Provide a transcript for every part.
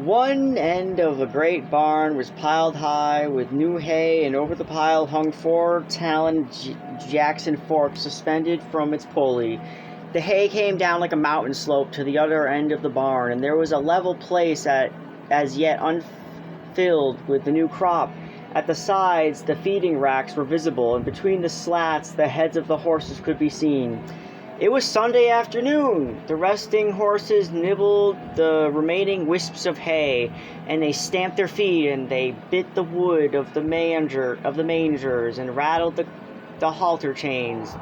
One end of a great barn was piled high with new hay, and over the pile hung four-taloned Jackson forks suspended from its pulley. The hay came down like a mountain slope to the other end of the barn, and there was a level place as yet unfilled with the new crop. At the sides, the feeding racks were visible, and between the slats, the heads of the horses could be seen. It was Sunday afternoon. The resting horses nibbled the remaining wisps of hay, and they stamped their feet, and they bit the wood of the mangers, and rattled the halter chains.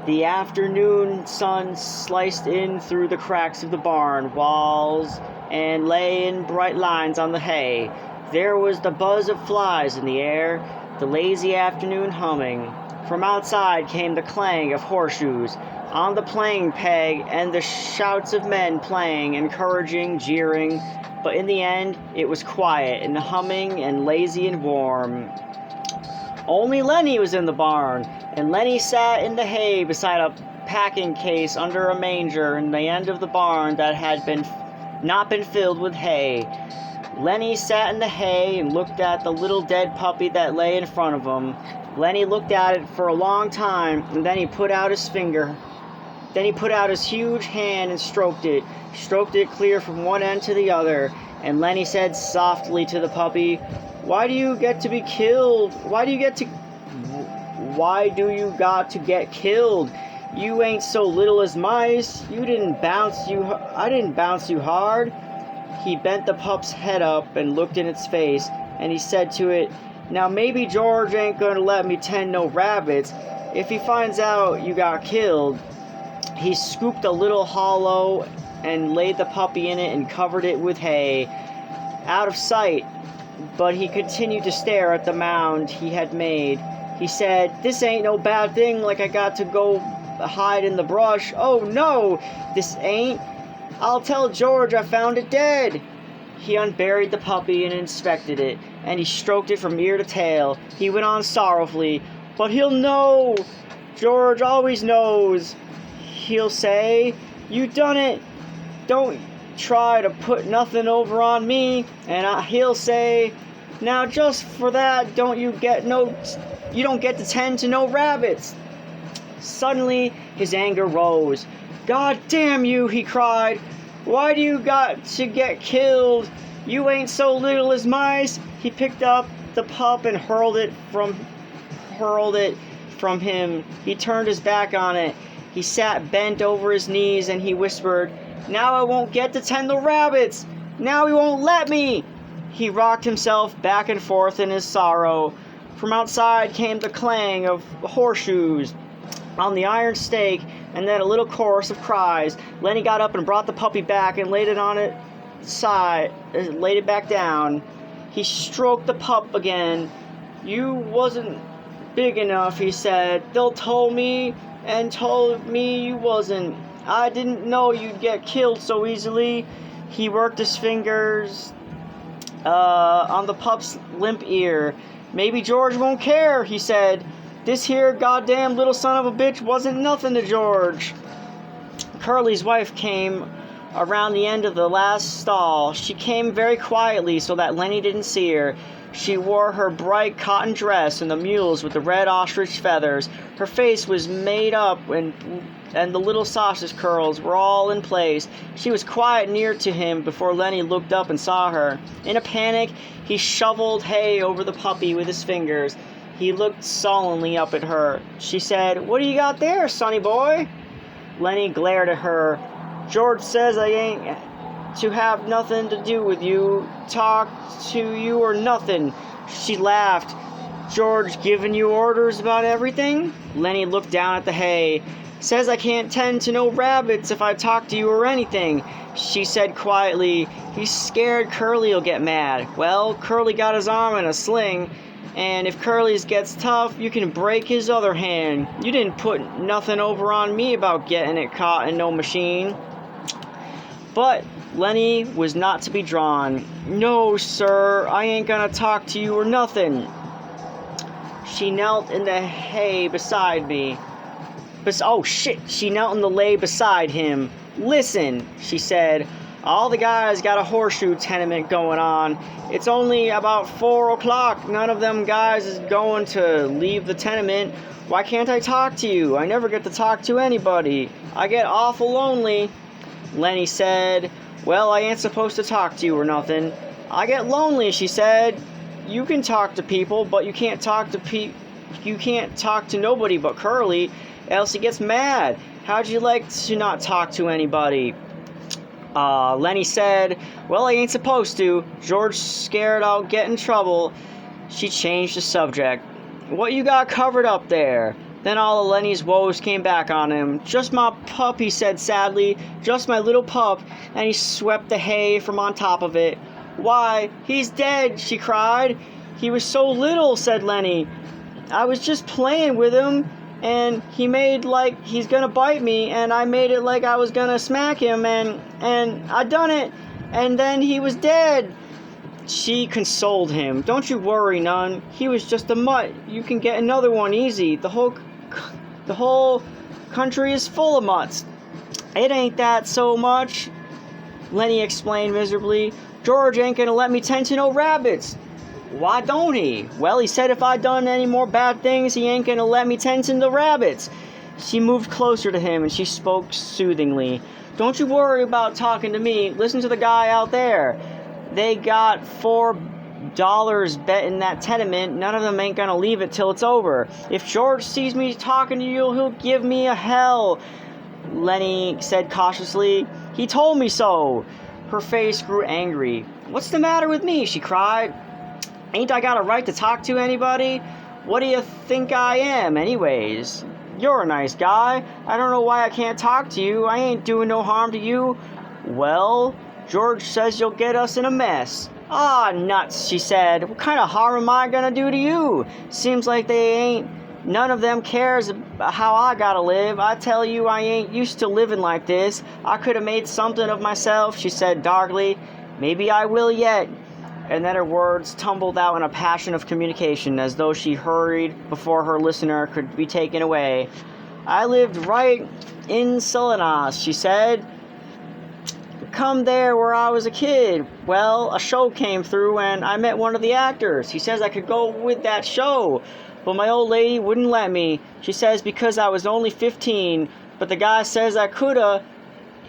The afternoon sun sliced in through the cracks of the barn walls and lay in bright lines on the hay. There was the buzz of flies in the air, the lazy afternoon humming. From outside came the clang of horseshoes on the playing peg and the shouts of men playing, encouraging, jeering. But in the end, it was quiet and humming and lazy and warm. Only Lenny was in the barn, and Lenny sat in the hay beside a packing case under a manger in the end of the barn that had not been filled with hay. Lenny sat in the hay and looked at the little dead puppy that lay in front of him. Lenny looked at it for a long time, and then he put out his finger. Then he put out his huge hand and stroked it clear from one end to the other. And Lenny said softly to the puppy, "Why do you get to be killed? Why do you got to get killed? You ain't so little as mice. I didn't bounce you hard." He bent the pup's head up and looked in its face, and he said to it, "Now maybe George ain't gonna let me tend no rabbits if he finds out you got killed." He scooped a little hollow and laid the puppy in it and covered it with hay. Out of sight, but he continued to stare at the mound he had made. He said, "This ain't no bad thing like I got to go hide in the brush. Oh no, this ain't. I'll tell George I found it dead." He unburied the puppy and inspected it, and he stroked it from ear to tail. He went on sorrowfully, "But he'll know. George always knows. He'll say, 'You done it. Don't try to put nothing over on me.' And he'll say, 'Now just for that, you don't get to tend to no rabbits.'" Suddenly, his anger rose. "God damn you," he cried. "Why do you got to get killed? You ain't so little as mice." He picked up the pup and hurled it from him. He turned his back on it. He sat bent over his knees and he whispered, "Now I won't get to tend the rabbits. Now he won't let me." He rocked himself back and forth in his sorrow. From outside came the clang of horseshoes on the iron stake, and then a little chorus of cries. Lenny got up and brought the puppy back and laid it back down. He stroked the pup again. "You wasn't big enough," he said. "They'll told me you wasn't. I didn't know you'd get killed so easily." He worked his fingers on the pup's limp ear. "Maybe George won't care," he said. "This here goddamn little son of a bitch wasn't nothing to George." Curly's wife came around the end of the last stall. She came very quietly so that Lenny didn't see her. She wore her bright cotton dress and the mules with the red ostrich feathers. Her face was made up and the little sausage curls were all in place. She was quiet near to him before Lenny looked up and saw her. In a panic, he shoveled hay over the puppy with his fingers. He looked sullenly up at her. She said, "What do you got there, sonny boy?" Lenny glared at her. "George says I ain't to have nothing to do with you. Talk to you or nothing." She laughed. "George giving you orders about everything?" Lenny looked down at the hay. "Says I can't tend to no rabbits if I talk to you or anything." She said quietly, "He's scared Curly'll get mad." Well, Curly got his arm in a sling, and if Curly's gets tough, you can break his other hand. You didn't put nothing over on me about getting it caught in no machine. But Lenny was not to be drawn. "No, sir, I ain't gonna talk to you or nothing." She knelt in the hay beside me. She knelt in the lay beside him. "Listen," she said, All the guys got a horseshoe tenement going on. It's only about 4 o'clock. None of them guys is going to leave the tenement. Why can't I talk to you? I never get to talk to anybody. I get awful lonely." Lenny said, "Well, I ain't supposed to talk to you or nothing." "I get lonely," she said. "You can talk to people, but you can't talk to nobody but Curly, else he gets mad. How'd you like to not talk to anybody?" Lenny said, "Well, I ain't supposed to. George's scared I'll get in trouble." She changed the subject. "What you got covered up there?" Then all of Lenny's woes came back on him. "Just my pup," he said sadly. "Just my little pup." And he swept the hay from on top of it. "Why, he's dead," she cried. "He was so little," said Lenny. "I was just playing with him, and he made like he's gonna bite me, and I made it like I was gonna smack him, and I done it, and then he was dead." She consoled him. "Don't you worry none. He was just a mutt. You can get another one easy. The whole country is full of mutts." "It ain't that so much," Lenny explained miserably. "George ain't gonna let me tend to no rabbits." "Why don't he?" "Well, he said if I done any more bad things, he ain't gonna let me tend to the rabbits." She moved closer to him and she spoke soothingly. "Don't you worry about talking to me. Listen to the guy out there. They got $4 bet in that tenement. None of them ain't gonna leave it till it's over. If George sees me talking to you, he'll give me a hell," Lenny said cautiously. "He told me so." Her face grew angry. "What's the matter with me?" she cried. "Ain't I got a right to talk to anybody? What do you think I am, anyways? You're a nice guy. I don't know why I can't talk to you. I ain't doing no harm to you." "Well, George says you'll get us in a mess." "Ah, nuts," she said. "What kind of harm am I gonna do to you? Seems like they ain't none of them cares how I gotta live. I tell you, I ain't used to living like this. I could have made something of myself," she said darkly. "Maybe I will yet." And then her words tumbled out in a passion of communication, as though she hurried before her listener could be taken away. "I lived right in Salinas," she said. "Come there where I was a kid. Well, a show came through and I met one of the actors. He says I could go with that show, but my old lady wouldn't let me. She says because I was only 15, but the guy says I coulda.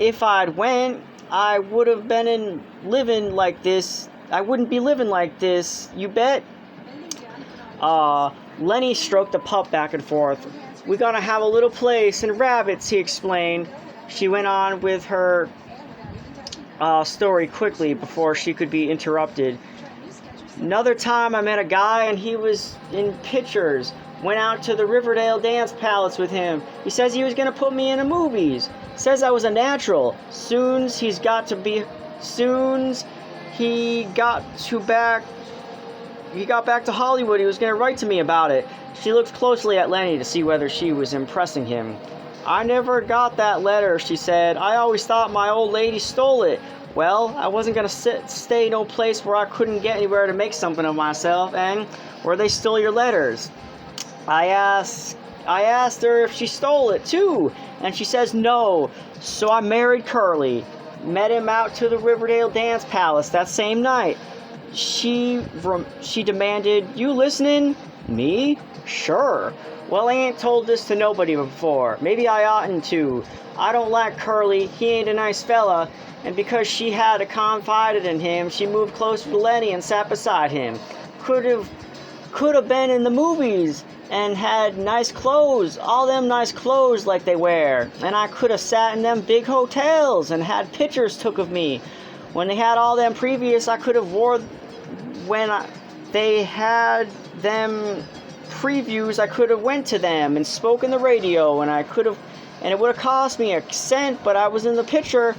If I'd went, I would have been living like this. I wouldn't be living like this, you bet." Lenny stroked the pup back and forth. "We're gonna have a little place and rabbits," he explained. She went on with her story quickly before she could be interrupted. "Another time I met a guy and he was in pictures. Went out to the Riverdale Dance Palace with him. He says he was going to put me in the movies. Says I was a natural. Soon's he got back to Hollywood, he was going to write to me about it." She looked closely at Lenny to see whether she was impressing him. "I never got that letter," she said. "I always thought my old lady stole it." "Well, I wasn't going to stay no place where I couldn't get anywhere to make something of myself, and where they stole your letters." I asked her if she stole it too, and she says no. So I married Curly. Met him out to the Riverdale Dance Palace that same night. She demanded, "You listening?" "Me? Sure." "Well, I ain't told this to nobody before. Maybe I oughtn't to. I don't like Curly. He ain't a nice fella." And because she had confided in him, she moved closer to Lenny and sat beside him. Could have been in the movies and had nice clothes, all them nice clothes like they wear. And I could have sat in them big hotels and had pictures took of me. When they had all them previous, I could have wore they had them previews, I could have went to them and spoke in the radio, and it would have cost me a cent, but I was in the picture,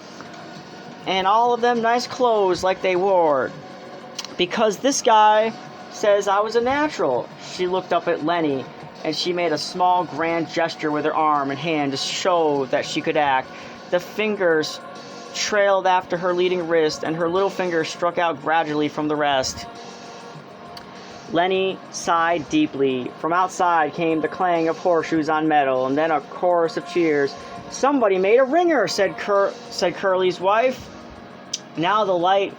and all of them nice clothes like they wore. Because this guy says I was a natural." She looked up at Lenny, and she made a small, grand gesture with her arm and hand to show that she could act. The fingers trailed after her leading wrist, and her little finger struck out gradually from the rest. Lenny sighed deeply. From outside came the clang of horseshoes on metal, and then a chorus of cheers. "Somebody made a ringer," said Curly's wife. Now the light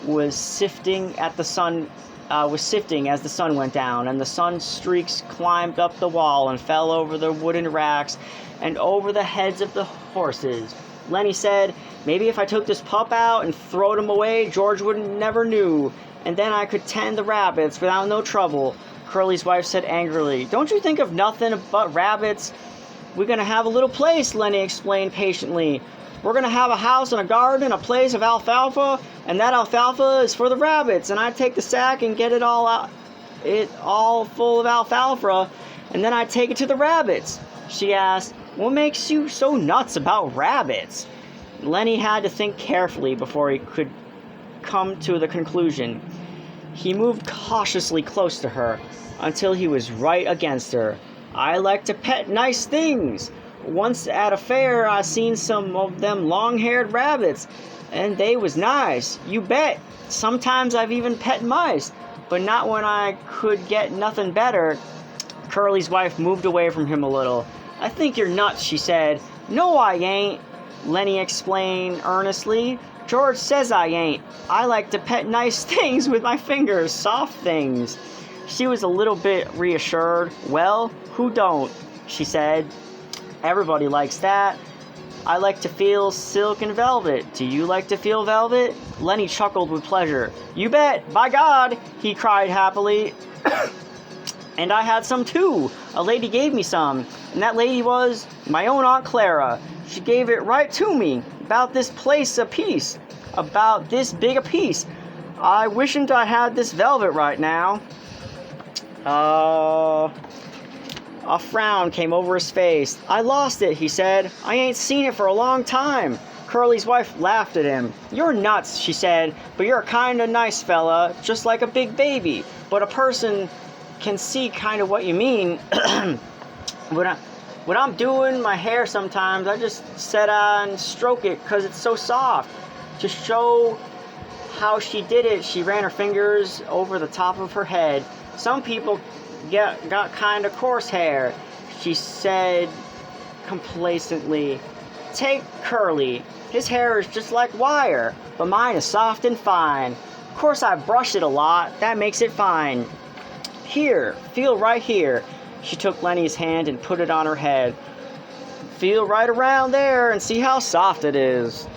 was sifting as the sun went down, and the sun streaks climbed up the wall and fell over the wooden racks and over the heads of the horses. Lenny said, maybe if I took this pup out and throwed him away, George would never knew, and then I could tend the rabbits without no trouble. Curly's wife said angrily, don't you think of nothing but rabbits? We're going to have a little place, Lenny explained patiently. We're going to have a house and a garden, a place of alfalfa, and that alfalfa is for the rabbits, and I take the sack and get it all full of alfalfa, and then I take it to the rabbits. She asked, what makes you so nuts about rabbits? Lenny had to think carefully before he could come to the conclusion. He moved cautiously close to her until he was right against her. I like to pet nice things. Once at a fair, I seen some of them long-haired rabbits, and they was nice. You bet. Sometimes I've even pet mice, but not when I could get nothing better. Curly's wife moved away from him a little. I think you're nuts, she said. No, I ain't, Lenny explained earnestly. George says I ain't. I like to pet nice things with my fingers, soft things. She was a little bit reassured. Well, who don't? She said. Everybody likes that. I like to feel silk and velvet. Do you like to feel velvet? Lenny chuckled with pleasure. You bet, by God, he cried happily. And I had some too. A lady gave me some, and that lady was my own Aunt Clara. She gave it right to me, about this place a piece, about this big a piece. I wishn't I had this velvet right now. A frown came over his face. I lost it, he said. I ain't seen it for a long time. Curly's wife laughed at him. You're nuts, she said, but you're a kind of nice fella, just like a big baby. But a person can see kind of what you mean. When I'm doing my hair sometimes, I just sit and stroke it because it's so soft. To show how she did it, she ran her fingers over the top of her head. Some people got kind of coarse hair, she said complacently. Take Curly. His hair is just like wire, but mine is soft and fine. Of course I brush it a lot. That makes it fine. Here, feel right here. She took Lenny's hand and put it on her head. Feel right around there and see how soft it is.